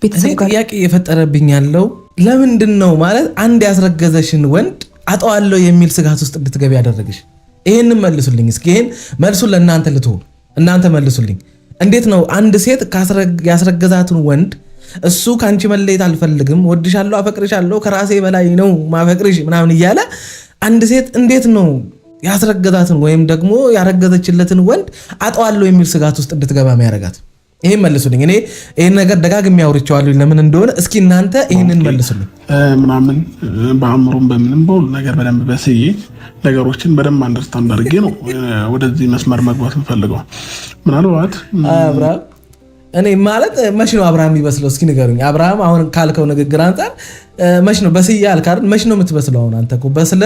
ቤተሰብ ጋር ጥያቄ የፈጠረብኝ ያለው ለምንድነው ማለት አንድ ያስረገዘሽን ወንድ አጣዋለሁ የሚል ስጋት ውስጥ እንድትገቢ ያደረግሽ? ይሄንን መልሱልኝ እስኪ። ይሄን መልሱን ለእናንተ ልትሆ እናንተ መልሱልኝ። እንዴት ነው አንድ ሴት ያስረገዛትን ወንድ እሱ ካንቺ መለየት አልፈልግም፣ ወድሻለሁ፣ አፈቅርሻለሁ፣ ከራሴ በላይ ነው ማፈቅርሽ ምናምን እያለ አንድ ሴት እንዴት ነው ያስረገዛትን ወይም ደግሞ ያረገዘችለትን ወንድ አጣዋለሁ የሚል ስጋት ውስጥ እንድትገባ የሚያደርጋት? ይሄን መልሱልኝ። እኔ ይሄን ነገር ደጋግሜ አውርቼዋለሁ ለምን እንደሆነ እስኪ እናንተ ይሄንን መልሱልኝ። ምናምን በአእምሮም በምንም በሁሉ ነገር በደንብ በስዬ ነገሮችን በደንብ አንደርስታንድ አድርጌ ነው ወደዚህ መስመር መግባት የምፈልገው። ምናልባት አብርሃም እኔ ማለት መች ነው አብርሃም የሚበስለው? እስኪ ንገሩኝ። አብርሃም አሁን ካልከው ንግግር አንፃር መች ነው በስዬ አልክ አይደል? መች ነው የምትበስለው? አሁን አንተ እኮ በስለ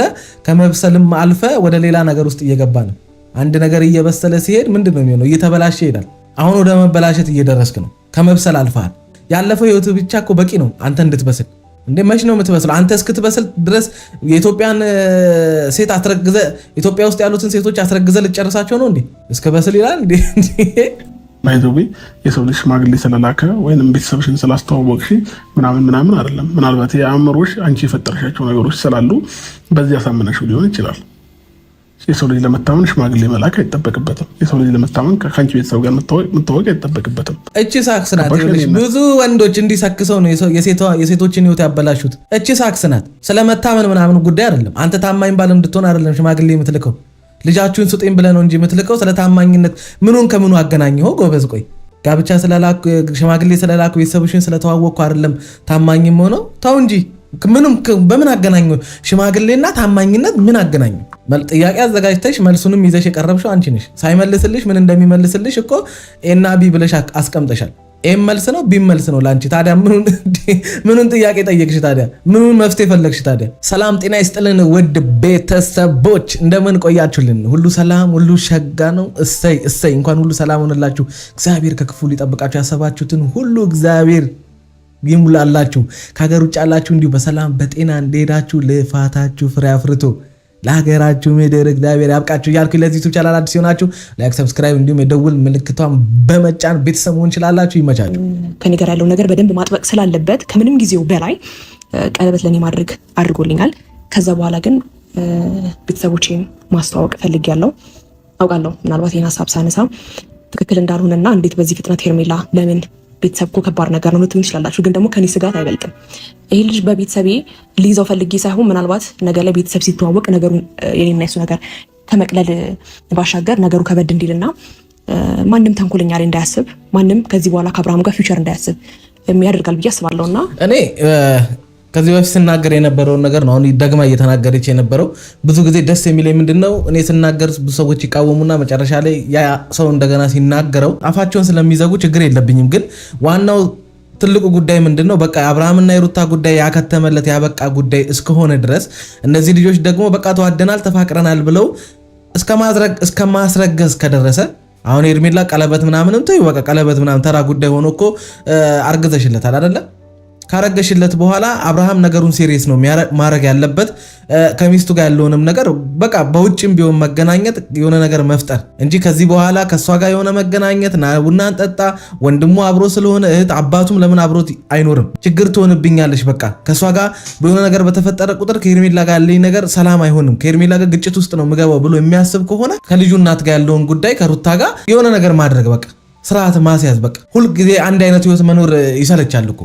ከመብሰልም አልፈ ወደ ሌላ ነገር ውስጥ እየገባ ነው። አንድ ነገር እየበሰለ ሲሄድ ምንድን ነው የሚሆነው? እየተበላሸ ይሄዳል። አሁን ወደ መበላሸት እየደረስክ ነው። ከመብሰል አልፈሃል። ያለፈው ህይወት ብቻ እኮ በቂ ነው አንተ እንድትበስል። እንዴ መች ነው የምትበስለው? አንተ እስክትበስል ድረስ የኢትዮጵያን ሴት አስረግዘ ኢትዮጵያ ውስጥ ያሉትን ሴቶች አስረግዘ ልጨርሳቸው ነው እንዴ? እስከ በስል ይላል እንዴ? ማይዞቢ የሰው ልጅ ሽማግሌ ስለላከ ወይንም ቤተሰብሽን ስላስተዋወቅሽ ምናምን አይደለም። ምናልባት የአእምሮሽ አንቺ የፈጠርሻቸው ነገሮች ስላሉ በዚህ ያሳመነሽው ሊሆን ይችላል። የሰው ልጅ ለመታመን ሽማግሌ መላክ አይጠበቅበትም። የሰው ልጅ ለመታመን ከአንቺ ቤተሰብ ጋር መታወቅ አይጠበቅበትም። እቺ ሳክስ ናት። ብዙ ወንዶች እንዲሰክሰው ነው የሴቶችን ህይወት ያበላሹት። እቺ ሳክስ ናት። ስለመታመን ምናምን ጉዳይ አይደለም። አንተ ታማኝ ባል እንድትሆን አይደለም ሽማግሌ የምትልከው። ልጃችሁን ስጡኝ ብለህ ነው እንጂ የምትልከው። ስለ ታማኝነት ምኑን ከምኑ አገናኘው? ጎበዝ ቆይ ጋብቻ ስለላኩ ሽማግሌ ስለላኩ ቤተሰብሽን ስለተዋወቅኩ አይደለም ታማኝም ሆነው ተው እንጂ ምንም በምን አገናኘው? ሽማግሌና ታማኝነት ምን አገናኘው? ጥያቄ አዘጋጅተሽ መልሱንም ይዘሽ የቀረብሽው አንቺ ነሽ። ሳይመልስልሽ ምን እንደሚመልስልሽ እኮ ኤና ቢ ብለሽ አስቀምጠሻል። ኤም መልስ ነው ቢ መልስ ነው ላንቺ። ታዲያ ምኑን ጥያቄ ጠየቅሽ? ታዲያ ምኑን መፍትሄ ፈለግሽ? ታዲያ ሰላም ጤና ይስጥልን ውድ ቤተሰቦች እንደምን ቆያችሁልን? ሁሉ ሰላም ሁሉ ሸጋ ነው። እሰይ እሰይ፣ እንኳን ሁሉ ሰላም ሆነላችሁ። እግዚአብሔር ከክፉ ሊጠብቃችሁ ያሰባችሁትን ሁሉ እግዚአብሔር ይሙላላችሁ። ከሀገር ውጭ ያላችሁ እንዲሁ በሰላም በጤና እንደሄዳችሁ ልፋታችሁ ፍሬ አፍርቶ ለሀገራችሁ ምድር እግዚአብሔር ያብቃችሁ እያልኩ ለዚህ ዩቲዩብ ቻናል አዲስ ሆናችሁ ላይክ፣ ሰብስክራይብ እንዲሁም የደውል ምልክቷን በመጫን ቤተሰብ መሆን ይችላላችሁ። ይመቻችሁ። ከኔ ጋር ያለው ነገር በደንብ ማጥበቅ ስላለበት ከምንም ጊዜው በላይ ቀለበት ለኔ ማድረግ አድርጎልኛል። ከዛ በኋላ ግን ቤተሰቦቼን ማስተዋወቅ ፈልጌያለሁ። አውቃለሁ ምናልባት ይሄን ሀሳብ ሳነሳ ትክክል እንዳልሆነና እንዴት በዚህ ፍጥነት ሄርሜላ ለምን ቤተሰብ እኮ ከባድ ነገር ነው ልትሉ ትችላላችሁ። ግን ደግሞ ከኔ ስጋት አይበልጥም። ይሄ ልጅ በቤተሰቤ ሊይዘው ፈልጌ ሳይሆን ምናልባት ነገር ላይ ቤተሰብ ሲተዋወቅ ነገሩን የኔና የሱ ነገር ከመቅለል ባሻገር ነገሩ ከበድ እንዲልና ማንም ተንኮለኛ ላይ እንዳያስብ፣ ማንም ከዚህ በኋላ ከአብርሃም ጋር ፊውቸር እንዳያስብ የሚያደርጋል ብዬ አስባለሁና እኔ ከዚህ በፊት ስናገር የነበረውን ነገር ነው አሁን ደግማ እየተናገረች የነበረው። ብዙ ጊዜ ደስ የሚለኝ ምንድነው እኔ ስናገር ብዙ ሰዎች ይቃወሙና መጨረሻ ላይ ያ ሰው እንደገና ሲናገረው አፋቸውን ስለሚዘጉ ችግር የለብኝም። ግን ዋናው ትልቁ ጉዳይ ምንድነው በቃ አብርሃምና የሩታ ጉዳይ ያከተመለት ያበቃ ጉዳይ እስከሆነ ድረስ እነዚህ ልጆች ደግሞ በቃ ተዋደናል ተፋቅረናል ብለው እስከ ማስረገዝ ከደረሰ አሁን ሄርሜላ ቀለበት ምናምንም ተይ በቃ ቀለበት ምናምን ተራ ጉዳይ ሆኖ እኮ አርግዘሽለታል አይደለ? ካረገሽለት በኋላ አብርሃም ነገሩን ሲሪየስ ነው ማድረግ ያለበት። ከሚስቱ ጋር ያለውንም ነገር በቃ በውጭም ቢሆን መገናኘት የሆነ ነገር መፍጠር እንጂ ከዚህ በኋላ ከሷ ጋር የሆነ መገናኘት ና ቡና እንጠጣ ወንድሙ አብሮ ስለሆነ እህት አባቱም ለምን አብሮት አይኖርም? ችግር ትሆንብኛለሽ። በቃ ከሷ ጋር በሆነ ነገር በተፈጠረ ቁጥር ከሄርሜላ ጋር ያለኝ ነገር ሰላም አይሆንም፣ ከሄርሜላ ጋር ግጭት ውስጥ ነው የምገባው ብሎ የሚያስብ ከሆነ ከልጁ እናት ጋር ያለውን ጉዳይ ከሩታ ጋር የሆነ ነገር ማድረግ በቃ ስርዓት ማስያዝ በቃ ሁል ጊዜ አንድ አይነት ህይወት መኖር ይሰለቻል እኮ።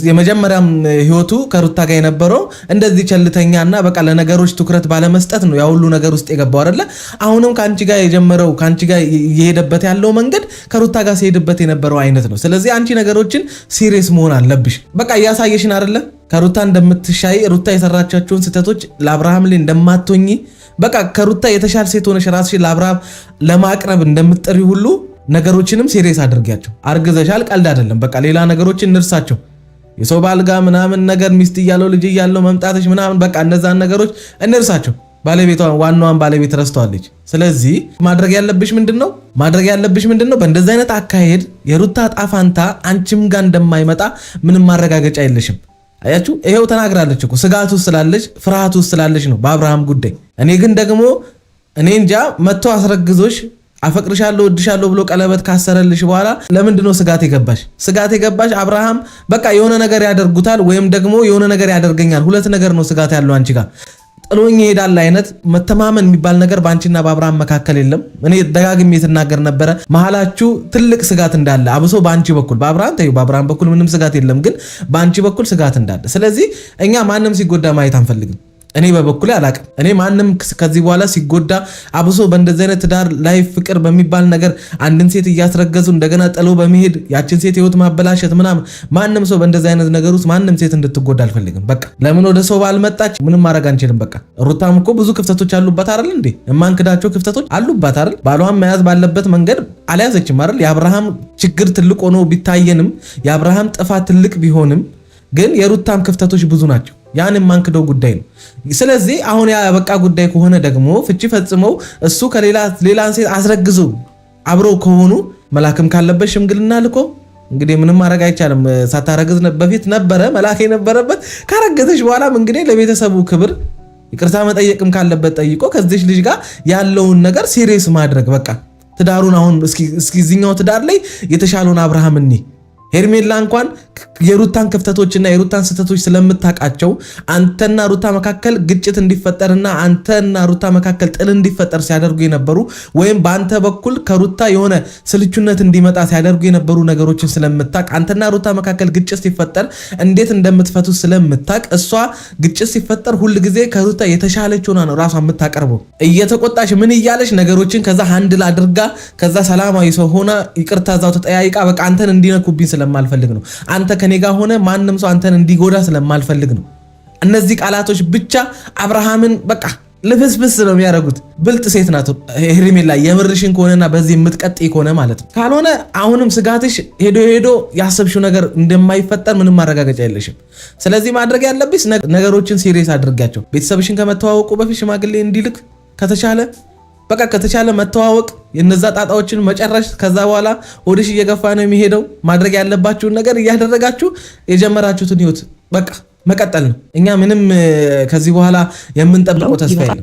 የመጀመሪያም ህይወቱ ከሩታ ጋር የነበረው እንደዚህ ቸልተኛና በቃ ለነገሮች ትኩረት ባለመስጠት ነው ያ ሁሉ ነገር ውስጥ የገባው አይደለ? አሁንም ካንቺ ጋር የጀመረው ካንቺ ጋር እየሄደበት ያለው መንገድ ከሩታ ጋር ሲሄድበት የነበረው አይነት ነው። ስለዚህ አንቺ ነገሮችን ሲሪየስ መሆን አለብሽ። በቃ እያሳየሽን አይደለ? ከሩታ እንደምትሻይ ሩታ የሰራቻቸውን ስህተቶች ለአብርሃም ላይ እንደማትሆኚ በቃ ከሩታ የተሻለ ሴት ሆነሽ ራስሽን ለአብርሃም ለማቅረብ እንደምትጠሪ ሁሉ ነገሮችንም ሲሪየስ አድርጊያቸው። አርግዘሻል፣ ቀልድ አይደለም። በቃ ሌላ ነገሮችን እንርሳቸው። የሰው ባልጋ ምናምን ነገር ሚስት እያለው ልጅ እያለው መምጣትሽ ምናምን በቃ እነዛን ነገሮች እንርሳቸው። ባለቤቷን ዋናዋን ባለቤት ረስተዋለች። ስለዚህ ማድረግ ያለብሽ ምንድነው? በእንደዚህ አይነት አካሄድ የሩታ ጣፋንታ አንቺም ጋር እንደማይመጣ ምንም ማረጋገጫ የለሽም። አያችሁ፣ ይሄው ተናግራለች እኮ ስጋቱ ስላለች ፍርሃቱ ስላለች ነው በአብርሃም ጉዳይ። እኔ ግን ደግሞ እኔ እንጃ መጥቶ አስረግዞሽ አፈቅርሻለሁ እድሻለሁ ብሎ ቀለበት ካሰረልሽ በኋላ ለምንድነው ስጋት የገባሽ? አብርሃም በቃ የሆነ ነገር ያደርጉታል ወይም ደግሞ የሆነ ነገር ያደርገኛል፣ ሁለት ነገር ነው ስጋት ያለው አንቺ ጋር ጥሎኝ ይሄዳል አይነት መተማመን የሚባል ነገር ባንቺና በአብርሃም መካከል የለም። እኔ ደጋግሜ የተናገር ነበረ መሃላችሁ ትልቅ ስጋት እንዳለ፣ አብሶ ባንቺ በኩል በአብርሃም በኩል ምንም ስጋት የለም፣ ግን ባንቺ በኩል ስጋት እንዳለ። ስለዚህ እኛ ማንም ሲጎዳ ማየት አንፈልግም። እኔ በበኩሌ አላቅም። እኔ ማንም ከዚህ በኋላ ሲጎዳ አብሶ በእንደዚህ አይነት ትዳር ላይ ፍቅር በሚባል ነገር አንድን ሴት እያስረገዙ እንደገና ጥሎ በመሄድ ያችን ሴት ህይወት ማበላሸት ምናምን ማንም ሰው በእንደዚህ አይነት ነገር ውስጥ ማንም ሴት እንድትጎዳ አልፈልግም። በቃ ለምን ወደ ሰው ባልመጣች ምንም ማድረግ አንችልም። በቃ ሩታም እኮ ብዙ ክፍተቶች አሉባት አይደል እንዴ? የማንክዳቸው ክፍተቶች አሉባት አይደል? ባሏን መያዝ ባለበት መንገድ አልያዘችም አይደል? የአብርሃም ችግር ትልቅ ሆኖ ቢታየንም የአብርሃም ጥፋት ትልቅ ቢሆንም ግን የሩታም ክፍተቶች ብዙ ናቸው። ያን የማንክደው ጉዳይ ነው። ስለዚህ አሁን ያበቃ ጉዳይ ከሆነ ደግሞ ፍቺ ፈጽመው እሱ ከሌላን ሴት አስረግዞ አብረው ከሆኑ መላክም ካለበት ሽምግልና ልኮ እንግዲህ ምንም ማድረግ አይቻልም። ሳታረግዝ በፊት ነበረ መላክ የነበረበት። ካረገዘች በኋላም እንግዲህ ለቤተሰቡ ክብር ይቅርታ መጠየቅም ካለበት ጠይቆ ከዚህ ልጅ ጋር ያለውን ነገር ሲሪየስ ማድረግ በቃ ትዳሩን አሁን እስኪ እዚህኛው ትዳር ላይ የተሻለውን አብርሃም እኔ ሄርሜላ እንኳን የሩታን ክፍተቶችና የሩታን ስህተቶች ስለምታውቃቸው አንተና ሩታ መካከል ግጭት እንዲፈጠርና አንተና ሩታ መካከል ጥል እንዲፈጠር ሲያደርጉ የነበሩ ወይም በአንተ በኩል ከሩታ የሆነ ስልቹነት እንዲመጣ ሲያደርጉ የነበሩ ነገሮችን ስለምታውቅ አንተና ሩታ መካከል ግጭት ሲፈጠር እንዴት እንደምትፈቱ ስለምታውቅ እሷ ግጭት ሲፈጠር ሁል ጊዜ ከሩታ የተሻለች ሆና ነው ራሷ የምታቀርበው። እየተቆጣች ምን እያለች ነገሮችን ከዛ ሃንድል አድርጋ ከዛ ሰላማዊ ሰው ሆና ይቅርታ ዛው ተጠያይቃ በቃ አንተን እንዲነኩብኝ ስለማልፈልግ ነው፣ አንተ ከኔ ጋር ሆነ ማንም ሰው አንተን እንዲጎዳ ስለማልፈልግ ነው። እነዚህ ቃላቶች ብቻ አብርሃምን በቃ ልፍስፍስ ነው የሚያደርጉት። ብልጥ ሴት ናት ሄርሜላ የምርሽን ከሆነና በዚህ የምትቀጥይ ከሆነ ማለት ነው። ካልሆነ አሁንም ስጋትሽ ሄዶ ያሰብሽው ነገር እንደማይፈጠር ምንም ማረጋገጫ የለሽም። ስለዚህ ማድረግ ያለብሽ ነገሮችን ሲሪየስ አድርጋቸው። ቤተሰብሽን ከመተዋወቁ በፊት ሽማግሌ እንዲልክ ከተቻለ መተዋወቅ የነዛ ጣጣዎችን መጨረሽ። ከዛ በኋላ ወደሽ እየገፋ ነው የሚሄደው። ማድረግ ያለባችሁን ነገር እያደረጋችሁ የጀመራችሁትን ህይወት በቃ መቀጠል ነው። እኛ ምንም ከዚህ በኋላ የምንጠብቀው ተስፋ የለም።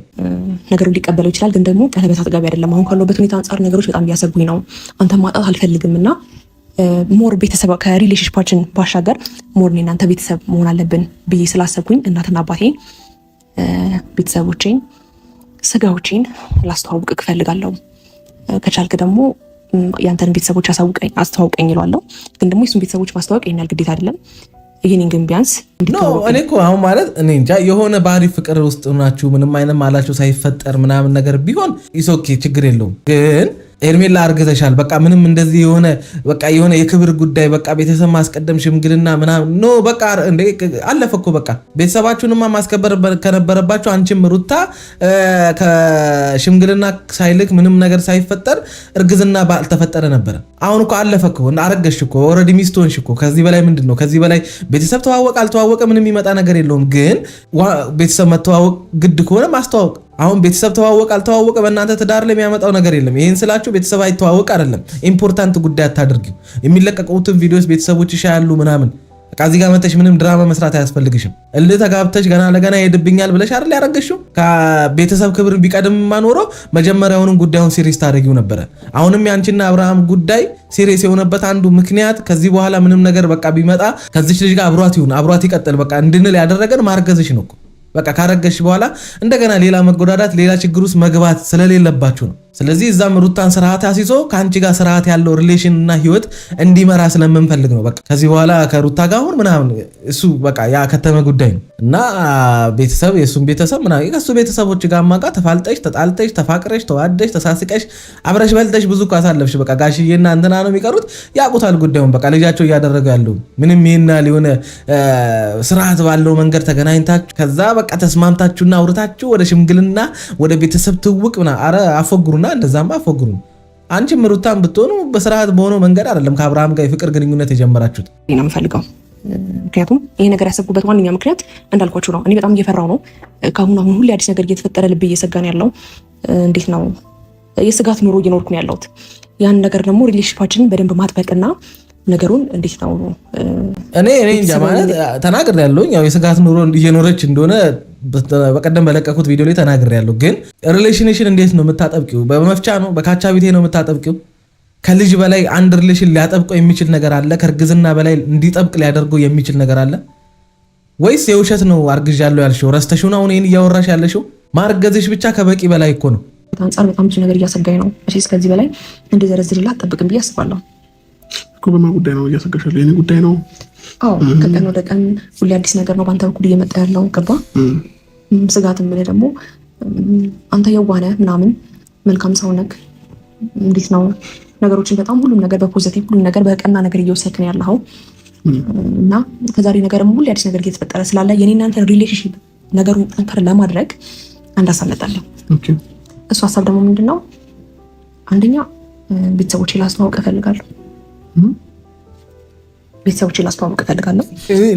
ነገሩን ሊቀበለው ይችላል፣ ግን ደግሞ ቀለበት አጥጋቢ አይደለም። አሁን ካለበት ሁኔታ አንጻር ነገሮች በጣም እያሰጉኝ ነው። አንተ ማጣት አልፈልግም እና ሞር ቤተሰብ ከሪሌሽንሺፓችን ባሻገር ሞር እናንተ ቤተሰብ መሆን አለብን ብዬ ስላሰብኩኝ እናትና አባቴ ቤተሰቦቼን ስጋዎችን ላስተዋውቅ እፈልጋለሁ። ከቻልክ ደግሞ ያንተን ቤተሰቦች አስተዋውቀኝ ይሏለሁ። ግን ደግሞ የሱን ቤተሰቦች ማስተዋወቅ ይሄን ያህል ግዴታ አይደለም። ይሄንን ግን ቢያንስ እንዲተዋወቅ እኔ እኮ አሁን ማለት እኔ እንጃ የሆነ ባህሪ ፍቅር ውስጥ ናችሁ ምንም አይነት ማላችሁ ሳይፈጠር ምናምን ነገር ቢሆን ኢሶኬ ችግር የለውም። ግን ሄርሜላ አርግዘሻል በቃ ምንም እንደዚህ የሆነ የክብር ጉዳይ በቃ ቤተሰብ ማስቀደም ሽምግልና ምናምን ኖ በቃ አለፈ እኮ በቃ ቤተሰባችሁንማ ማስከበር ከነበረባችሁ አንቺም ሩታ ከሽምግልና ሳይልክ ምንም ነገር ሳይፈጠር እርግዝና ባልተፈጠረ ነበረ። አሁን እኮ አለፈ እኮ አረገሽ እኮ ኦልሬዲ ሚስት ሆንሽ እኮ። ከዚህ በላይ ምንድን ነው? ከዚህ በላይ ቤተሰብ ተዋወቀ አልተዋወቀ ምንም የሚመጣ ነገር የለውም። ግን ቤተሰብ መተዋወቅ ግድ ከሆነ ማስተዋወቅ። አሁን ቤተሰብ ተዋወቀ አልተዋወቀ በእናንተ ትዳር ላይ የሚያመጣው ነገር የለም። ይሄን ስላችሁ ቤተሰብ አይተዋወቅ አይደለም፣ ኢምፖርታንት ጉዳይ አታድርጊው። የሚለቀቁትን ቪዲዮስ ቤተሰቦችሽ ያሉ ምናምን በቃ እዚህ ጋር መተሽ ምንም ድራማ መስራት አያስፈልግሽም። እልህ ተጋብተሽ ገና ለገና ይሄድብኛል ብለሽ አይደል ያረገሽው። ከቤተሰብ ክብር ቢቀድም ማኖሮ መጀመሪያውንም ጉዳዩን ሲሪየስ ታደርጊው ነበረ። አሁንም ያንቺና አብርሃም ጉዳይ ሲሪየስ የሆነበት አንዱ ምክንያት ከዚህ በኋላ ምንም ነገር በቃ ቢመጣ ከዚች ልጅ ጋር አብሯት ይቀጥል በቃ እንድንል ያደረገን ማርገዝሽ ነው። በቃ ካረገሽ በኋላ እንደገና ሌላ መጎዳዳት ሌላ ችግር ውስጥ መግባት ስለሌለባችሁ ነው። ስለዚህ እዛም ሩታን ስርዓት አስይዞ ከአንቺ ጋር ስርዓት ያለው ሪሌሽን እና ህይወት እንዲመራ ስለምንፈልግ ነው። በቃ ከዚህ በኋላ ከሩታ ጋር አሁን ምናምን እሱ በቃ ያ ከተመ ጉዳይ ነው እና ቤተሰብ የሱን ቤተሰብ ምናምን ከሱ ቤተሰቦች ጋር ማጋ ተፋልጠሽ ተጣልተሽ ተፋቅረሽ ተዋደሽ ተሳስቀሽ አብረሽ በልተሽ ብዙ እኮ አሳለፍሽ። በቃ ጋሽዬና እንትና ነው የሚቀሩት ያውቁታል ጉዳዩን። በቃ ልጃቸው እያደረገ ያለው ምንም ይሄና ሊሆነ ስርዓት ባለው መንገድ ተገናኝታችሁ ከዛ በቃ ተስማምታችሁና አውርታችሁ ወደ ሽምግልና ወደ ቤተሰብ ትውቅ ምና አረ አፈግሩና እንደዛማ አፈግሩ። አንቺም ሩታን ብትሆኑ በስርዓት በሆነው መንገድ አይደለም ከአብርሃም ጋር የፍቅር ግንኙነት የጀመራችሁት። እኔ ነው የምፈልገው። ምክንያቱም ይሄ ነገር ያሰብኩበት ዋነኛ ምክንያት እንዳልኳችሁ ነው። እኔ በጣም እየፈራው ነው። አሁን ሁሌ አዲስ ነገር እየተፈጠረ ልብ እየሰጋ ነው ያለው። እንዴት ነው የስጋት ኑሮ እየኖርኩ ነው ያለሁት። ያን ነገር ደግሞ ሪሌሽንሺፓችንን በደንብ ማጥበቅና ነገሩን እንዴት ነው እኔ እንጃ ማለት ተናግሬያለሁ። ያው የስጋት ኑሮ እየኖረች እንደሆነ በቀደም በለቀኩት ቪዲዮ ላይ ተናግሬያለሁ። ግን ሪሌሽንሽን እንዴት ነው የምታጠብቂው? በመፍቻ ነው በካቻ ቤቴ ነው የምታጠብቂው? ከልጅ በላይ አንድ ሪሌሽን ሊያጠብቀው የሚችል ነገር አለ? ከእርግዝና በላይ እንዲጠብቅ ሊያደርገው የሚችል ነገር አለ ወይስ የውሸት ነው አርግዣለሁ ያልሽው? ረስተሽው ነው አሁን ይሄን እያወራሽ ያለሽው? ማርገዝሽ ብቻ ከበቂ በላይ እኮ ነው። አንጻር በጣም ብዙ ነገር እያሰጋኝ ነው። እሺ ከዚህ በላይ እንደዘረዝርላ አጠብቅም ብዬ አስባለሁ እኮ። በማ ጉዳይ ነው እያሰጋሻለሁ? የኔ ጉዳይ ነው። አዎ ከቀን ወደ ቀን ሁሌ አዲስ ነገር ነው በአንተ በኩል እየመጣ ያለው። ገባ? ስጋት ምን ደግሞ አንተ የዋህ ነህ ምናምን መልካም ሰው ነህ። እንዴት ነው ነገሮችን በጣም ሁሉም ነገር በፖዚቲቭ ሁሉም ነገር በቀና ነገር እየወሰድክ ነው ያለኸው እና ከዛሬ ነገርም ሁሌ አዲስ ነገር እየተፈጠረ ስላለ የኔ እናንተ ሪሌሽንሺፕ ነገሩን ጠንከር ለማድረግ አንድ ሀሳብ መጣለሁ። እሱ ሀሳብ ደግሞ ምንድነው? አንደኛ ቤተሰቦቼ ላስተዋውቅ እፈልጋለሁ።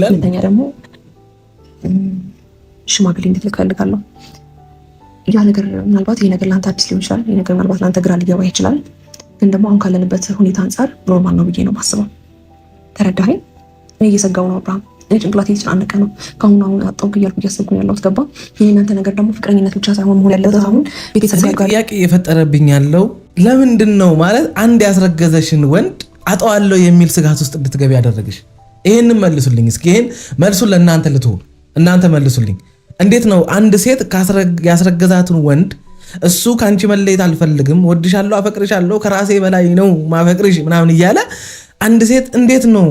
ሁለተኛ ደግሞ ሽማግሌ እንድትልክ እፈልጋለሁ። ያ ነገር ምናልባት ይሄ ነገር ለአንተ አዲስ ሊሆን ይችላል። ይሄ ነገር ምናልባት ለአንተ ግራ ሊገባ ይችላል። ግን ደግሞ አሁን ካለንበት ሁኔታ አንጻር ኖርማል ነው ብዬ ነው የማስበው። ተረዳኸኝ? እኔ እየሰጋው ነው አብርሃም። እኔ ጭንቅላቴ የተጨናነቀ ነው። ከአሁን አሁን አጣውክ እያልኩ እያሰብኩ ነው ያለሁት። ገባ? ይሄ እናንተ ነገር ደግሞ ፍቅረኝነት ብቻ ሳይሆን መሆን ያለበት አሁን ቤተሰብ ጋር ጥያቄ የፈጠረብኝ ያለው ለምንድን ነው ማለት አንድ ያስረገዘሽን ወንድ አጠዋለሁ የሚል ስጋት ውስጥ እንድትገቢ ያደረግሽ? ይሄንን መልሱልኝ እስኪ። ይሄን መልሱን ለእናንተ ልትሆን እናንተ መልሱልኝ። እንዴት ነው አንድ ሴት ያስረገዛትን ወንድ እሱ ከአንቺ መለየት አልፈልግም፣ ወድሻለሁ፣ አፈቅርሻለሁ፣ ከራሴ በላይ ነው ማፈቅርሽ ምናምን እያለ አንድ ሴት እንዴት ነው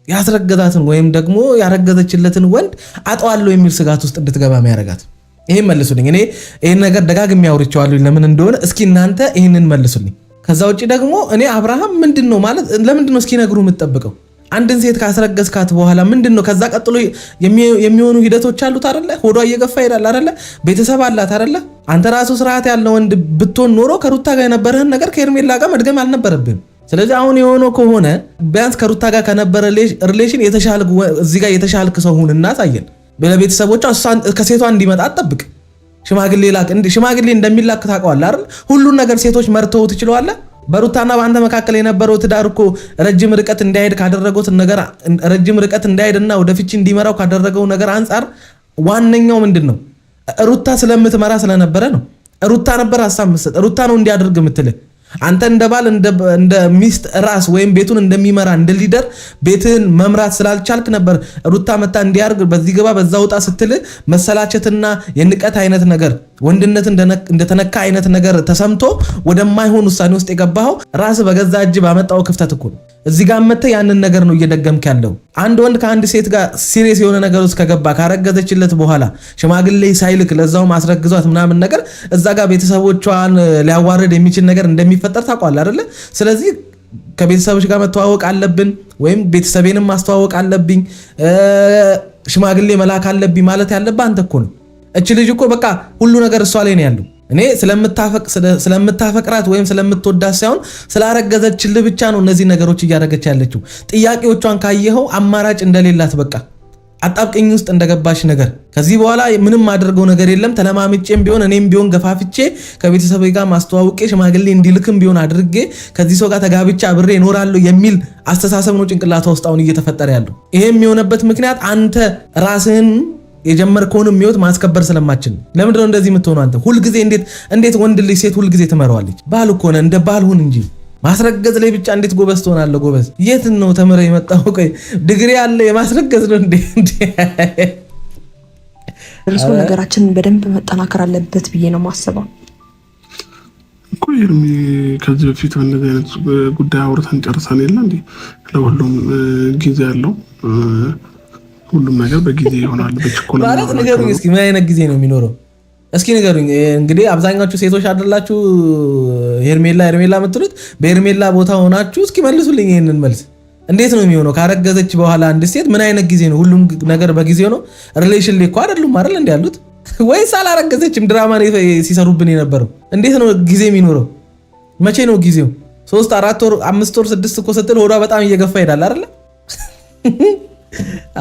ያስረገዛትን ወይም ደግሞ ያረገዘችለትን ወንድ አጠዋለሁ የሚል ስጋት ውስጥ እንድትገባ የሚያደርጋት? ይሄን መልሱልኝ። እኔ ይሄን ነገር ደጋግሜ አውርቼዋለሁ ለምን እንደሆነ እስኪ እናንተ ይሄንን መልሱልኝ። ከዛ ውጪ ደግሞ እኔ አብርሃም ምንድነው ማለት ለምንድነው እስኪ ነግሩ የምትጠብቀው? አንድን ሴት ካስረገዝካት በኋላ ምንድነው ከዛ ቀጥሎ የሚሆኑ ሂደቶች አሉት አይደለ? ሆዷ እየገፋ ይሄዳል አይደለ? ቤተሰብ አላት አይደለ? አንተ ራሱ ስርዓት ያለው ወንድ ብትሆን ኖሮ ከሩታ ጋር የነበረህን ነገር ከኤርሜላ ጋር መድገም አልነበረብህም። ስለዚህ አሁን የሆነው ከሆነ ቢያንስ ከሩታ ጋር ከነበረ ሪሌሽን እዚህ ጋር የተሻልክ ሰው ሁን እና ታየን። ለቤተሰቦቿ ከሴቷ እንዲመጣ አትጠብቅ። ሽማግሌ ላክ። ሽማግሌ እንደሚላክ ታውቀዋለህ አይደል? ሁሉን ነገር ሴቶች መርተው ትችለዋለህ። በሩታና በአንተ መካከል የነበረው ትዳር እኮ ረጅም ርቀት እንዳይሄድ ካደረገው ነገር ረጅም ርቀት እንዳይሄድና ወደ ፍቺ እንዲመራው ካደረገው ነገር አንጻር ዋነኛው ምንድነው? ሩታ ስለምትመራ ስለነበረ ነው። ሩታ ነበር ሐሳብ መስጠት። ሩታ ነው እንዲያደርግ የምትልህ። አንተ እንደ ባል እንደ ሚስት ራስ ወይም ቤቱን እንደሚመራ እንደ ሊደር ቤትን መምራት ስላልቻልክ ነበር ሩታ መታ እንዲያርግ በዚህ ገባ በዛ ወጣ ስትል መሰላቸትና የንቀት አይነት ነገር ወንድነት እንደተነካ አይነት ነገር ተሰምቶ ወደማይሆን ውሳኔ ውስጥ የገባው ራስ በገዛ እጅ ባመጣው ክፍተት እኮ ነው። እዚህ ጋር መተ ያንን ነገር ነው እየደገምክ ያለው። አንድ ወንድ ከአንድ ሴት ጋር ሲሪየስ የሆነ ነገር ውስጥ ከገባ ካረገዘችለት በኋላ ሽማግሌ ሳይልክ ለዛው ማስረግዟት ምናምን ነገር እዛ ጋር ቤተሰቦቿን ሊያዋርድ የሚችል ነገር እንደሚፈጠር ታውቃለህ አይደለ? ስለዚህ ከቤተሰቦች ጋር መተዋወቅ አለብን ወይም ቤተሰቤንም ማስተዋወቅ አለብኝ ሽማግሌ መላክ አለብኝ ማለት ያለብህ አንተ እኮ ነው። እቺ ልጅ እኮ በቃ ሁሉ ነገር እሷ ላይ ነው ያለው። እኔ ስለምታፈቅራት ወይም ስለምትወዳት ሳይሆን ስላረገዘችልህ ብቻ ነው እነዚህ ነገሮች እያደረገች ያለችው። ጥያቄዎቿን ካየኸው አማራጭ እንደሌላት በቃ አጣብቀኝ ውስጥ እንደገባሽ ነገር ከዚህ በኋላ ምንም አድርገው ነገር የለም ተለማምጬም ቢሆን እኔም ቢሆን ገፋፍቼ ከቤተሰብ ጋር ማስተዋወቄ ሽማግሌ እንዲልክም ቢሆን አድርጌ ከዚህ ሰው ጋር ተጋብቼ አብሬ እኖራለሁ የሚል አስተሳሰብ ነው ጭንቅላቷ ውስጥ አሁን እየተፈጠረ ያለው። ይሄም የሆነበት ምክንያት አንተ ራስህን የጀመርከውን ህይወት ማስከበር ስለማችን። ለምንድን ነው እንደዚህ የምትሆነው አንተ? ሁልጊዜ እንዴት ወንድ ልጅ ሴት ሁልጊዜ ትመራዋለች? ባል እኮ ነህ፣ እንደ ባል ሁን እንጂ ማስረገዝ ላይ ብቻ እንዴት ጎበዝ ትሆናለህ? ጎበዝ የት ነው ተምረህ የመጣው? ቆይ ዲግሪ ያለ የማስረገዝ ነው እንዴ? እርሱ ነገራችንን በደንብ መጠናከር አለበት ብዬ ነው የማስበው እኮ። ይርሚ ከዚህ በፊት በእንደዚህ አይነት ጉዳይ አውርተን ጨርሰን የለ እንዴ? ለሁሉም ጊዜ ያለው ሁሉም ነገር በጊዜ ይሆናል። በችኮላ ማለት ንገሩኝ እስኪ ምን አይነት ጊዜ ነው የሚኖረው? እስኪ ንገሩኝ። እንግዲህ አብዛኛዎቹ ሴቶች አይደላችሁ ሄርሜላ የምትሉት? በሄርሜላ ቦታ ሆናችሁ እስኪ መልሱልኝ ይሄንን መልስ። እንዴት ነው የሚሆነው? ካረገዘች በኋላ አንድ ሴት ምን አይነት ጊዜ ነው? ሁሉም ነገር በጊዜው ነው? ሪሌሽን ላይ እኮ አይደሉም አይደል እንዴ ያሉት? ወይስ አላረገዘችም ድራማ ነው ሲሰሩብን የነበረው? እንዴት ነው ጊዜ የሚኖረው? መቼ ነው ጊዜው? 3 4 ወር 5 ወር 6 እኮ ስትል ሆዷ በጣም እየገፋ ይሄዳል አይደል?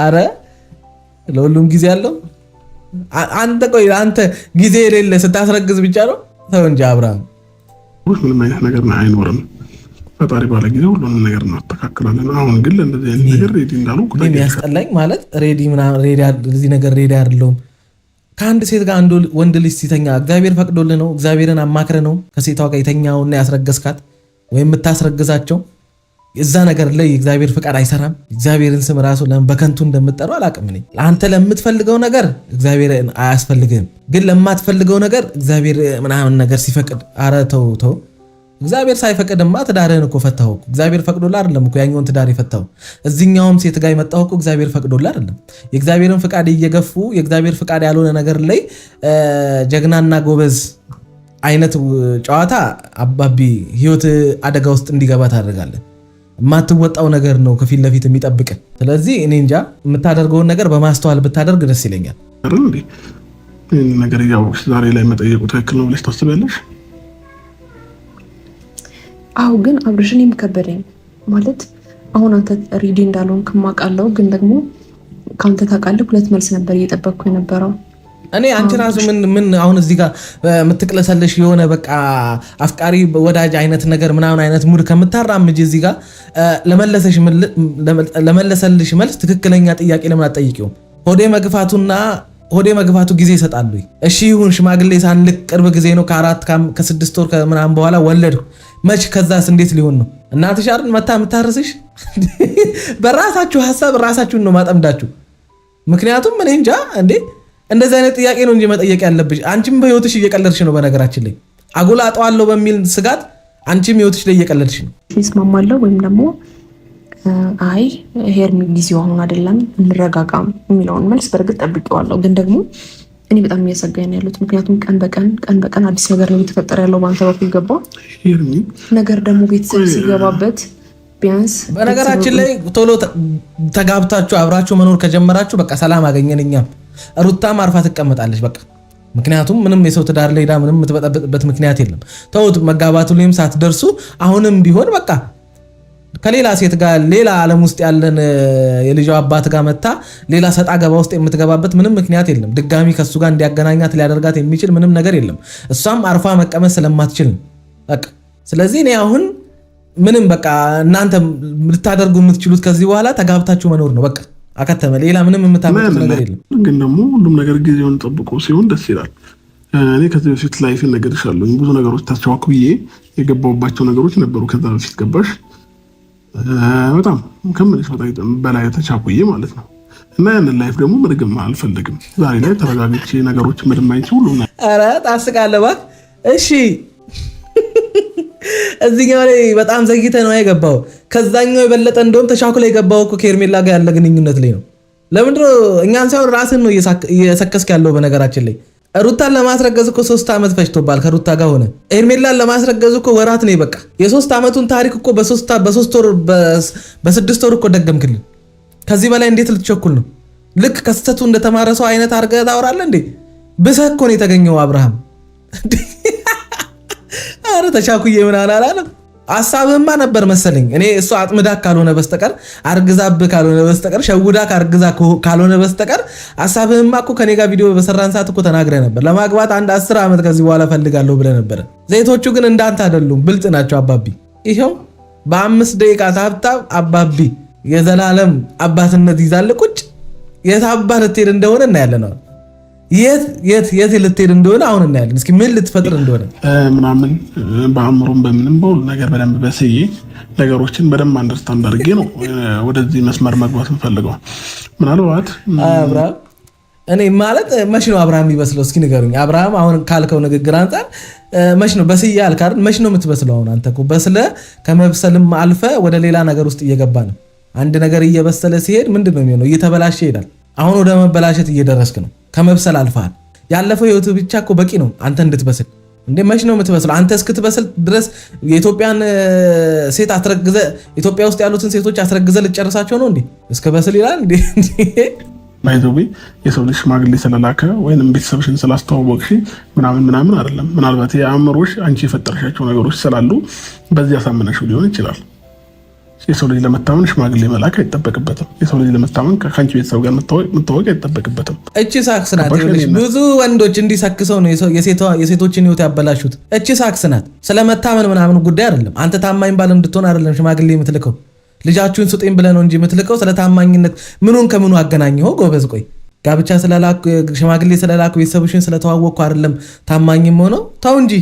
አረ ለሁሉም ጊዜ አለው። አንተ ጊዜ የሌለ ስታስረግዝ ብቻ ነው። ተው እንጂ አብርሃም። ምንም አይነት ነገር አይኖርም። ፈጣሪ ባለ ጊዜ ሁሉንም ነገር እናስተካክላለን። አሁን ግን ለእንደዚህ አይነት ነገር ሬዲ እንዳሉ ያስጠላኝ ማለት ሬዲ እዚህ ነገር ሬዲ አይደለሁም ከአንድ ሴት ጋር አንድ ወንድ ልጅ ሲተኛ እግዚአብሔር ፈቅዶልህ ነው? እግዚአብሔርን አማክረ ነው ከሴቷ ጋር የተኛውና ያስረገዝካት ወይም የምታስረግዛቸው? እዛ ነገር ላይ የእግዚአብሔር ፍቃድ አይሰራም። እግዚአብሔርን ስም ራሱ ለምን በከንቱ እንደምትጠራው አላውቅም። እኔ አንተ ለምትፈልገው ነገር እግዚአብሔር አያስፈልግህም፣ ግን ለማትፈልገው ነገር እግዚአብሔር ምናምን ነገር ሲፈቅድ አረ ተው ተው። እግዚአብሔር ሳይፈቅድማ ትዳርህን እኮ ፈታው። እግዚአብሔር ፈቅዶልህ አይደለም እኮ ያኛውን ትዳር የፈታው። እዚህኛውም ሴት ጋር የመጣው እኮ እግዚአብሔር ፈቅዶልህ አይደለም። የእግዚአብሔርን ፍቃድ እየገፉ የእግዚአብሔር ፍቃድ ያልሆነ ነገር ላይ ጀግናና ጎበዝ አይነት ጨዋታ አባቢ ህይወት አደጋ ውስጥ እንዲገባ ታደርጋለህ። የማትወጣው ነገር ነው ከፊት ለፊት የሚጠብቅ። ስለዚህ እኔ እንጃ የምታደርገውን ነገር በማስተዋል ብታደርግ ደስ ይለኛል። ነገር ያው ዛሬ ላይ መጠየቁ ትክክል ነው ብለሽ ታስቢያለሽ? አው ግን አብርሽን የሚከበደኝ ማለት አሁን አንተ ሪዲ እንዳልሆንክ ማውቃለሁ፣ ግን ደግሞ ካንተ ታውቃለህ ሁለት መልስ ነበር እየጠበቅኩ የነበረው። እኔ አንቺ ራሱ ምን አሁን እዚህ ጋር የምትቅለሰልሽ የሆነ በቃ አፍቃሪ ወዳጅ አይነት ነገር ምናምን አይነት ሙድ ከምታራምጂ እዚህ ጋር ለመለሰልሽ መልስ ትክክለኛ ጥያቄ ለምን አትጠይቂውም? ሆዴ መግፋቱ ጊዜ ይሰጣሉ። እሺ ይሁን ሽማግሌ ሳንልክ ቅርብ ጊዜ ነው ከ6 ወር ከምናምን በኋላ ወለድኩ መች ከዛስ እንዴት ሊሆን ነው? እናትሽ አይደል መታ የምታርስሽ? በራሳችሁ ሐሳብ ራሳችሁን ነው ማጠምዳችሁ። ምክንያቱም እኔ እንጃ እንዴ እንደዚህ አይነት ጥያቄ ነው እንጂ መጠየቅ ያለብሽ። አንቺም በህይወትሽ እየቀለድሽ ነው። በነገራችን ላይ አጉል አጠዋለሁ በሚል ስጋት አንቺም ህይወትሽ ላይ እየቀለድሽ ነው። ይስማማለሁ ወይም ደግሞ አይ ሄርሚ ጊዜው አሁን አይደለም እንረጋጋም የሚለውን መልስ በእርግጥ ጠብቄዋለሁ። ግን ደግሞ እኔ በጣም እያሰጋኝ ነው ያሉት። ምክንያቱም ቀን በቀን አዲስ ነገር ነው እየተፈጠረ ያለው በአንተ በኩል ገባ ነገር ደግሞ ቤተሰብ ሲገባበት ቢያንስ በነገራችን ላይ ቶሎ ተጋብታችሁ አብራችሁ መኖር ከጀመራችሁ በቃ ሰላም አገኘን። እኛም ሩታም አርፋ ትቀመጣለች በቃ። ምክንያቱም ምንም የሰው ትዳር ላይ ሄዳ ምንም የምትበጠበጥበት ምክንያት የለም። ተውት መጋባቱ ላይም ሳትደርሱ አሁንም ቢሆን በቃ ከሌላ ሴት ጋር ሌላ ዓለም ውስጥ ያለን የልጇ አባት ጋር መታ ሌላ ሰጣ ገባ ውስጥ የምትገባበት ምንም ምክንያት የለም። ድጋሚ ከሱ ጋር እንዲያገናኛት ሊያደርጋት የሚችል ምንም ነገር የለም። እሷም አርፋ መቀመጥ ስለማትችል በቃ። ስለዚህ እኔ አሁን ምንም በቃ እናንተ ልታደርጉ የምትችሉት ከዚህ በኋላ ተጋብታችሁ መኖር ነው በቃ አከተመ። ሌላ ምንም የምታመጡት ነገር የለም። ግን ደግሞ ሁሉም ነገር ጊዜውን ጠብቆ ሲሆን ደስ ይላል። እኔ ከዚህ በፊት ላይፍ ነገርሻለሁ ብዙ ነገሮች ተቻኩዬ የገባሁባቸው ነገሮች ነበሩ። ከዛ በፊት ገባሽ በጣም ከምልሽ በላይ ተቻኩዬ ማለት ነው። እና ያንን ላይፍ ደግሞ መድገም አልፈልግም። ዛሬ ላይ ተረጋግቼ ነገሮች መድማይቼ ሁሉ ነው። ኧረ ታስቃለህ እባክህ። እሺ እዚህኛው ላይ በጣም ዘግይተ ነው የገባው። ከዛኛው የበለጠ እንደውም ተቻኩላ የገባው እኮ ከኤርሜላ ጋር ያለ ግንኙነት ላይ ነው። ለምንድነው እኛን ሳይሆን ራስን ነው እየሰከስክ ያለው? በነገራችን ላይ ሩታን ለማስረገዝ እኮ 3 ዓመት ፈጅቶባል። ከሩታ ጋር ሆነ ኤርሜላን ለማስረገዝ እኮ ወራት ነው በቃ። የ3 ዓመቱን ታሪክ እኮ በ6 ወር እኮ ደገምክልን። ከዚህ በላይ እንዴት ልትቸኩል ነው? ልክ ከስተቱ እንደተማረሰው አይነት አድርገህ ታወራለህ እንዴ? ብሰህ እኮ ነው የተገኘው አብርሃም። አረ ተቻኩዬ ምን አላለም? ሐሳብህማ ነበር መሰለኝ። እኔ እሷ አጥምዳ ካልሆነ በስተቀር አርግዛብህ ካልሆነ በስተቀር ሸውዳ አርግዛ ካልሆነ በስተቀር ሐሳብህማ እኮ ከኔ ጋር ቪዲዮ በሰራን ሰዓት እኮ ተናግረህ ነበር። ለማግባት አንድ 10 ዓመት ከዚህ በኋላ ፈልጋለሁ ብለህ ነበር። ዘይቶቹ ግን እንዳንተ አይደሉም፣ ብልጥ ናቸው አባቢ። ይሄው በ5 ደቂቃ ታብታብ አባቢ የዘላለም አባትነት ይዛል ቁጭ። የት አባህ ልትሄድ እንደሆነ እናያለን። የት ልትሄድ እንደሆነ አሁን እናያለን። እስኪ ምን ልትፈጥር እንደሆነ ምናምን በአእምሮም በምንም በሁሉ ነገር በደንብ በስዬ ነገሮችን በደንብ አንደርስታንድ አድርጌ ነው ወደዚህ መስመር መግባት የምፈልገው። ምናልባት አብርሃም እኔ ማለት መች ነው አብርሃም የሚበስለው? እስኪ ንገሩኝ። አብርሃም አሁን ካልከው ንግግር አንጻር መች ነው በስዬ አልክ አይደል? መች ነው የምትበስለው? አሁን አንተ እኮ በስለ ከመብሰልም አልፈ ወደ ሌላ ነገር ውስጥ እየገባ ነው። አንድ ነገር እየበሰለ ሲሄድ ምንድን ነው የሚሆነው? እየተበላሸ ይሄዳል። አሁን ወደ መበላሸት እየደረስክ ነው። ከመብሰል አልፈሃል። ያለፈው ህይወት ብቻ እኮ በቂ ነው አንተ እንድትበስል። እንዴ መች ነው የምትበስለው? አንተ እስክትበስል ድረስ የኢትዮጵያን ሴት አስረግዘ ኢትዮጵያ ውስጥ ያሉትን ሴቶች አስረግዘ ልጨርሳቸው ነው እንዴ? እስከ በስል ይላል እንዴ? ባይዘዌ የሰው ልጅ ሽማግሌ ስለላከ ወይንም ቤተሰብሽን ስላስተዋወቅሽ ምናምን አይደለም። ምናልባት የአእምሮሽ አንቺ የፈጠርሻቸው ነገሮች ስላሉ በዚህ ያሳመነሽው ሊሆን ይችላል። የሰው ልጅ ለመታመን ሽማግሌ መላክ አይጠበቅበትም። የሰው ልጅ ለመታመን ከአንቺ ቤተሰብ ጋር መታወቅ አይጠበቅበትም። እቺ ሳክስ ናት። ብዙ ወንዶች እንዲሰክሰው ነው የሴቶችን ህይወት ያበላሹት። እቺ ሳክስ ናት። ስለመታመን ምናምን ጉዳይ አይደለም። አንተ ታማኝ ባል እንድትሆን አይደለም ሽማግሌ የምትልከው። ልጃችሁን ስጡኝ ብለህ ነው እንጂ የምትልከው። ስለ ታማኝነት ምኑን ከምኑ አገናኘው? ጎበዝ ቆይ ጋብቻ ስለላኩ ሽማግሌ ስለላኩ ቤተሰብሽን ስለተዋወቅኩ አይደለም ታማኝም ሆነው ተው እንጂ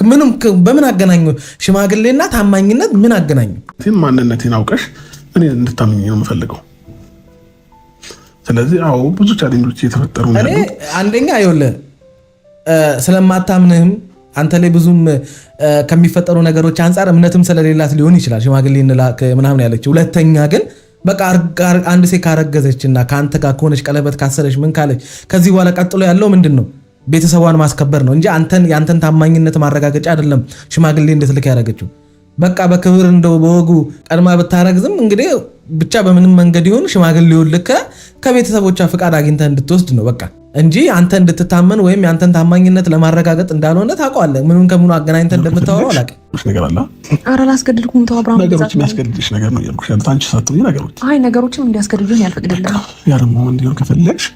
ምንም በምን አገናኘው? ሽማግሌና ታማኝነት ምን አገናኘው? ማንነቴን አውቀሽ እኔ እንድታምኝ ነው የምፈልገው። ስለዚህ አዎ ብዙ ቻሌንጆች እየተፈጠሩ ነው። እኔ አንደኛ ይኸውልህ ስለማታምንህም አንተ ላይ ብዙም ከሚፈጠሩ ነገሮች አንጻር እምነትም ስለሌላት ሊሆን ይችላል ሽማግሌ እንላክ ምናምን ያለችው። ሁለተኛ ግን በቃ አንድ ሴት ካረገዘችና ከአንተ ጋር ከሆነች ቀለበት ካሰረች ምን ካለች ከዚህ በኋላ ቀጥሎ ያለው ምንድን ነው? ቤተሰቧን ማስከበር ነው እንጂ የአንተን ታማኝነት ማረጋገጫ አይደለም ሽማግሌ እንድትልክ ያደረገችው። በቃ በክብር እንደው በወጉ ቀድማ ብታረግዝም እንግዲህ ብቻ በምንም መንገድ ይሁን ሽማግሌውን ልከ ከቤተሰቦቿ ፍቃድ አግኝተህ እንድትወስድ ነው በቃ እንጂ አንተ እንድትታመን ወይም የአንተን ታማኝነት ለማረጋገጥ እንዳልሆነ ታውቀዋለህ። ምኑን ከምኑ አገናኝተህ እንደምታወራው አላውቅም። ነገር አለ። ኧረ አላስገድድኩም። ተው አብርሃም፣ ነገሮች የሚያስገድድሽ ነገር ነው ያልኩሽ። አንቺ ሳትሆኚ ነገሮች ነገሮችም እንዲያስገድዱኝ ያልፈቅድልህ። ያ ደግሞ እንዲሆን ከፈለግሽ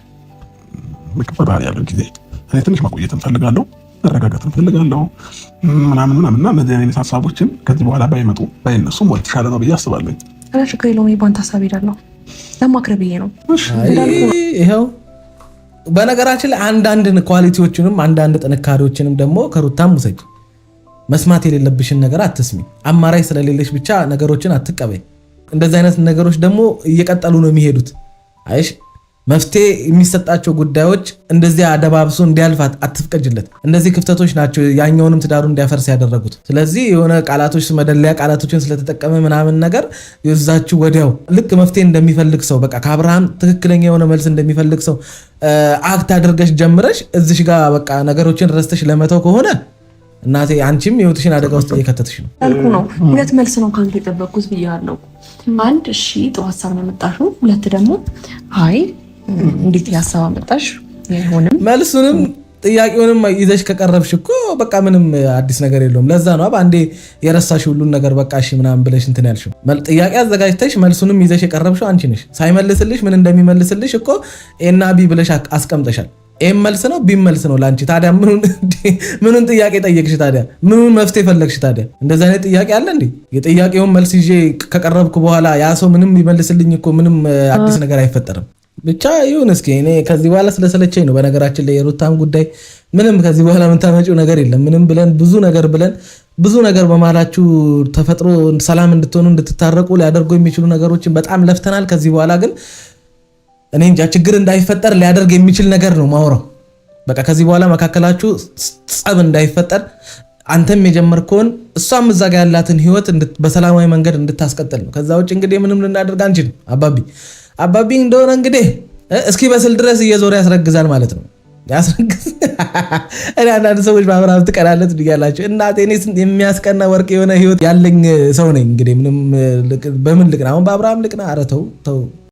መከፈል ያለው ጊዜ እኔ ትንሽ ማቆየት እንፈልጋለሁ፣ መረጋጋት እንፈልጋለሁ ምናምን እና እነዚህ አይነት ሀሳቦችን ከዚህ በኋላ ባይመጡ ባይነሱም ወጥ ተሻለ ነው ብዬ አስባለሁ። ኧረ ችግር የለውም። ባንተ ሀሳብ ሄዳለሁ ለማክረብ ብዬ ነው። ይኸው በነገራችን ላይ አንዳንድ ኳሊቲዎችንም አንዳንድ ጥንካሬዎችንም ደግሞ ከሩታም ውሰጅ። መስማት የሌለብሽን ነገር አትስሚ። አማራጭ ስለሌለሽ ብቻ ነገሮችን አትቀበይ። እንደዚህ አይነት ነገሮች ደግሞ እየቀጠሉ ነው የሚሄዱት። አይሽ መፍትሄ የሚሰጣቸው ጉዳዮች እንደዚህ አደባብሶ እንዲያልፋት አትፍቀጅለት። እንደዚህ ክፍተቶች ናቸው ያኛውንም ትዳሩ እንዲያፈርስ ያደረጉት። ስለዚህ የሆነ ቃላቶች መደለያ ቃላቶችን ስለተጠቀመ ምናምን ነገር የዛችሁ ወዲያው ልክ መፍትሄ እንደሚፈልግ ሰው በቃ ከአብርሃም ትክክለኛ የሆነ መልስ እንደሚፈልግ ሰው አክት አድርገሽ ጀምረሽ እዚሽ ጋር በቃ ነገሮችን ረስተሽ ለመተው ከሆነ እናቴ አንቺም ህይወትሽን አደጋ ውስጥ እየከተትሽ ነው አልኩ ነው። ሁለት መልስ ነው ካንተ የጠበቅኩት ብያለሁ። አንድ እሺ ጥሩ ሀሳብ ነው የመጣሽው። ሁለት ደግሞ አይ እንዴት ያሳባ መጣሽ? አይሆንም። መልሱንም ጥያቄውንም ይዘሽ ከቀረብሽ እኮ በቃ ምንም አዲስ ነገር የለውም። ለዛ ነው አንዴ የረሳሽ ሁሉን ነገር በቃ እሺ ምናምን ብለሽ እንትን ያልሽው። ጥያቄ አዘጋጅተሽ መልሱንም ይዘሽ የቀረብሽው አንቺ ነሽ። ሳይመልስልሽ ምን እንደሚመልስልሽ እኮ ኤና ቢ ብለሽ አስቀምጠሻል። ኤም መልስ ነው ቢም መልስ ነው ላንቺ። ታዲያ ምኑን ጥያቄ ጠየቅሽ? ታዲያ ምኑን መፍትሄ ፈለግሽ? ታዲያ እንደዚህ አይነት ጥያቄ አለ እንዴ? የጥያቄውን መልስ ይዤ ከቀረብኩ በኋላ ያ ሰው ምንም ይመልስልኝ እኮ ምንም አዲስ ነገር አይፈጠርም። ብቻ ይሁን እስኪ። እኔ ከዚህ በኋላ ስለሰለቸኝ ነው በነገራችን ላይ የሩታም ጉዳይ ምንም ከዚህ በኋላ የምታመጪው ነገር የለም። ምንም ብለን ብዙ ነገር በማላችሁ ተፈጥሮ ሰላም እንድትሆኑ እንድትታረቁ ሊያደርጉ የሚችሉ ነገሮችን በጣም ለፍተናል። ከዚህ በኋላ ግን እኔ እንጃ ችግር እንዳይፈጠር ሊያደርግ የሚችል ነገር ነው ማውራው። በቃ ከዚህ በኋላ መካከላችሁ ጸብ እንዳይፈጠር አንተም የጀመርከውን እሷም እዛ ጋር ያላትን ህይወት በሰላማዊ መንገድ እንድታስቀጥል ነው። ከዛ ውጭ እንግዲህ ምንም ልናደርግ አንችልም። አባቢ እንደሆነ እንግዲህ እስኪ በስል ድረስ እየዞረ ያስረግዛል ማለት ነው። ያስረግዝ እኔ አንዳንድ ሰዎች በአብርሃም ትቀናለት ብያላችሁ። እናቴ እኔ የሚያስቀና ወርቅ የሆነ ህይወት ያለኝ ሰው ነኝ። እንግዲህ ምንም በምን ልቅና? አሁን በአብርሃም ልቅና? ኧረ ተው